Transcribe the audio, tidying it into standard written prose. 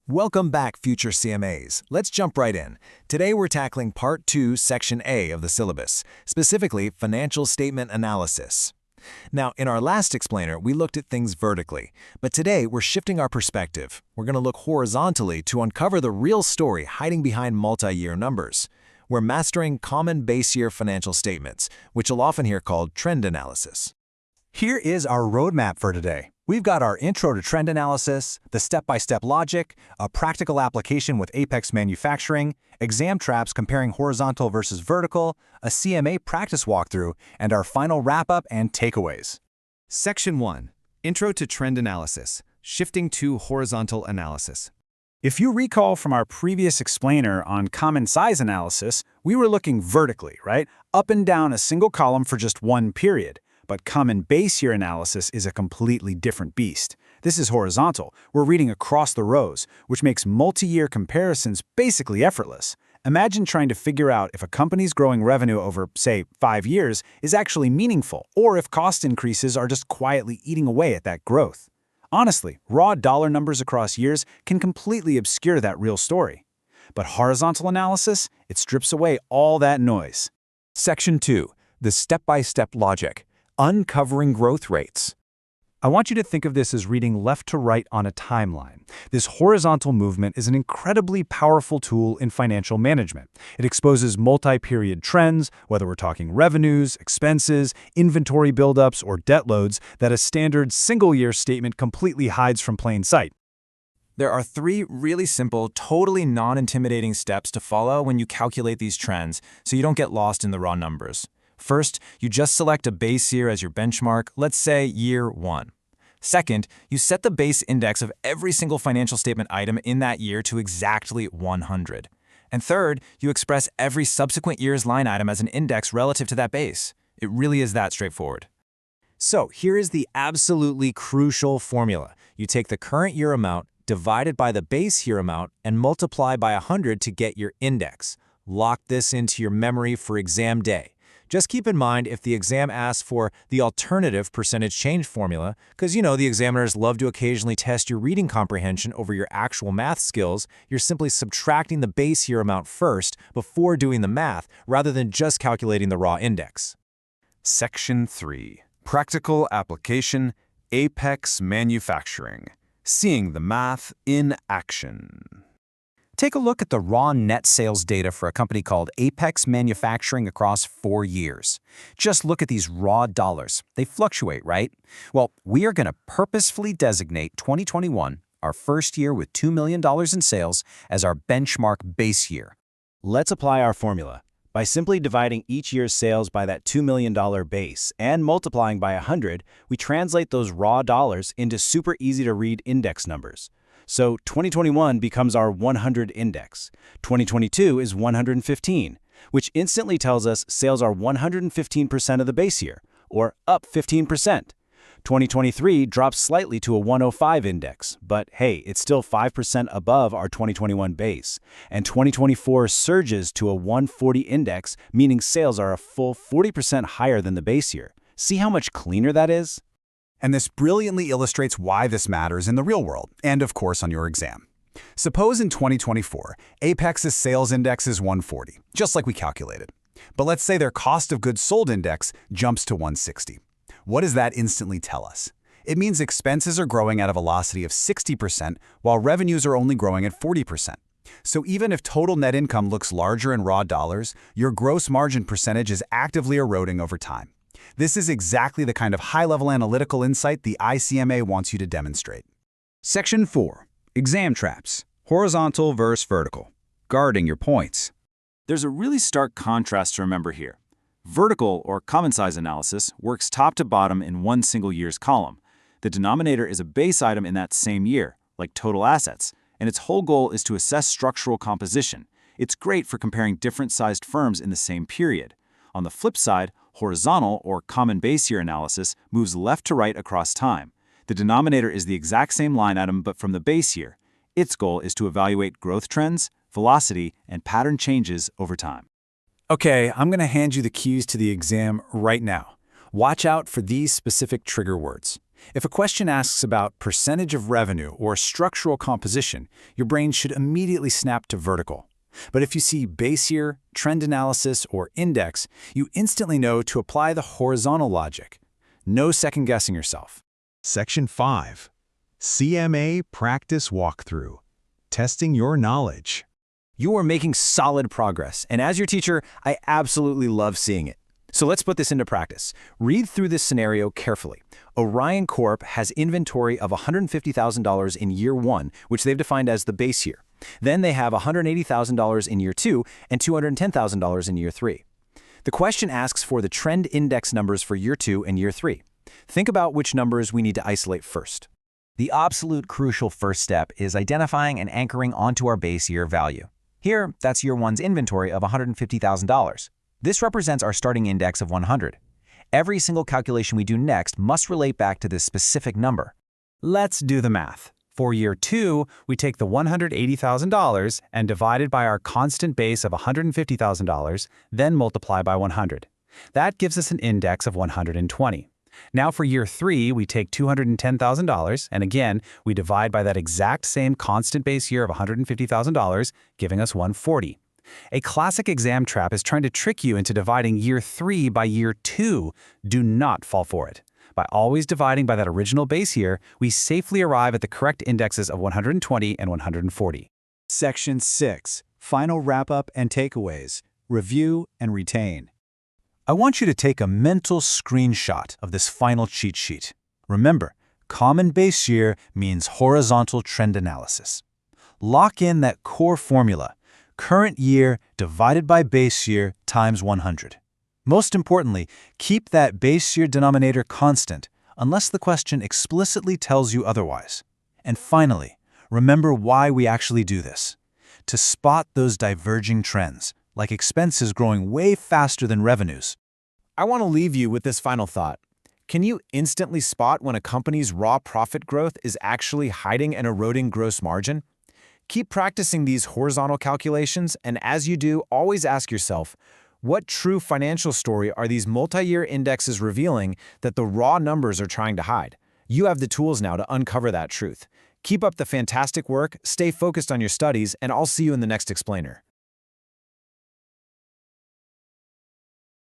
Welcome back, future CMAs. Let's jump right in. Today we're tackling Part 2, Section A of the syllabus, specifically Financial Statement Analysis. Now, in our last explainer, we looked at things vertically, but today we're shifting our perspective. We're going to look horizontally to uncover the real story hiding behind multi-year numbers. We're mastering common base year financial statements, which you'll often hear called trend analysis. Here is our roadmap for today. We've got our intro to trend analysis, the step-by-step logic, a practical application with Apex Manufacturing, exam traps comparing horizontal versus vertical, a CMA practice walkthrough, and our final wrap-up and takeaways. Section 1. Intro to Trend Analysis, Shifting to Horizontal Analysis. If you recall from our previous explainer on common size analysis, we were looking vertically, right? Up and down a single column for just one period. But common base year analysis is a completely different beast. This is horizontal. We're reading across the rows, which makes multi-year comparisons basically effortless. Imagine trying to figure out if a company's growing revenue over, say, 5 years is actually meaningful, or if cost increases are just quietly eating away at that growth. Honestly, raw dollar numbers across years can completely obscure that real story. But horizontal analysis, it strips away all that noise. Section 2. The step-by-step logic. Uncovering growth rates. I want you to think of this as reading left to right on a timeline. This horizontal movement is an incredibly powerful tool in financial management. It exposes multi-period trends, whether we're talking revenues, expenses, inventory buildups, or debt loads, that a standard single-year statement completely hides from plain sight. There are 3 really simple, totally non-intimidating steps to follow when you calculate these trends so you don't get lost in the raw numbers. First, you just select a base year as your benchmark, let's say year 1. Second, you set the base index of every single financial statement item in that year to exactly 100. And third, you express every subsequent year's line item as an index relative to that base. It really is that straightforward. So here is the absolutely crucial formula. You take the current year amount divided by the base year amount and multiply by 100 to get your index. Lock this into your memory for exam day. Just keep in mind if the exam asks for the alternative percentage change formula, because the examiners love to occasionally test your reading comprehension over your actual math skills, you're simply subtracting the base year amount first before doing the math, rather than just calculating the raw index. Section 3. Practical Application, Apex Manufacturing. Seeing the math in action. Take a look at the raw net sales data for a company called Apex Manufacturing across 4 years. Just look at these raw dollars. They fluctuate, right? Well, we are going to purposefully designate 2021, our first year with $2 million in sales, as our benchmark base year. Let's apply our formula. By simply dividing each year's sales by that $2 million base and multiplying by 100, we translate those raw dollars into super easy-to-read index numbers. So 2021 becomes our 100 index. 2022 is 115, which instantly tells us sales are 115% of the base year, or up 15%. 2023 drops slightly to a 105 index, but hey, it's still 5% above our 2021 base. And 2024 surges to a 140 index, meaning sales are a full 40% higher than the base year. See how much cleaner that is? And this brilliantly illustrates why this matters in the real world, and of course on your exam. Suppose in 2024, Apex's sales index is 140, just like we calculated. But let's say their cost of goods sold index jumps to 160. What does that instantly tell us? It means expenses are growing at a velocity of 60%, while revenues are only growing at 40%. So even if total net income looks larger in raw dollars, your gross margin percentage is actively eroding over time. This is exactly the kind of high-level analytical insight the ICMA wants you to demonstrate. Section 4. Exam traps. Horizontal versus vertical. Guarding your points. There's a really stark contrast to remember here. Vertical, or common size analysis, works top to bottom in one single year's column. The denominator is a base item in that same year, like total assets, and its whole goal is to assess structural composition. It's great for comparing different-sized firms in the same period. On the flip side, horizontal, or common base year analysis, moves left to right across time. The denominator is the exact same line item but from the base year. Its goal is to evaluate growth trends, velocity, and pattern changes over time. Okay, I'm going to hand you the keys to the exam right now. Watch out for these specific trigger words. If a question asks about percentage of revenue or structural composition, your brain should immediately snap to vertical. But if you see base year, trend analysis, or index, you instantly know to apply the horizontal logic. No second-guessing yourself. Section 5. CMA Practice Walkthrough. Testing your knowledge. You are making solid progress, and as your teacher, I absolutely love seeing it. So let's put this into practice. Read through this scenario carefully. Orion Corp has inventory of $150,000 in year 1, which they've defined as the base year. Then they have $180,000 in year 2 and $210,000 in year 3. The question asks for the trend index numbers for year 2 and year 3. Think about which numbers we need to isolate first. The absolute crucial first step is identifying and anchoring onto our base year value. Here, that's year 1's inventory of $150,000. This represents our starting index of 100. Every single calculation we do next must relate back to this specific number. Let's do the math. For year 2, we take the $180,000 and divide it by our constant base of $150,000, then multiply by 100. That gives us an index of 120. Now for year 3, we take $210,000, and again, we divide by that exact same constant base year of $150,000, giving us 140. A classic exam trap is trying to trick you into dividing year 3 by year 2. Do not fall for it. By always dividing by that original base year, we safely arrive at the correct indexes of 120 and 140. Section 6. Final wrap-up and takeaways. Review and retain. I want you to take a mental screenshot of this final cheat sheet. Remember, common base year means horizontal trend analysis. Lock in that core formula, current year divided by base year times 100. Most importantly, keep that base year denominator constant unless the question explicitly tells you otherwise. And finally, remember why we actually do this. To spot those diverging trends, like expenses growing way faster than revenues. I want to leave you with this final thought. Can you instantly spot when a company's raw profit growth is actually hiding an eroding gross margin? Keep practicing these horizontal calculations, and as you do, always ask yourself, what true financial story are these multi-year indexes revealing that the raw numbers are trying to hide? You have the tools now to uncover that truth. Keep up the fantastic work, stay focused on your studies, and I'll see you in the next explainer.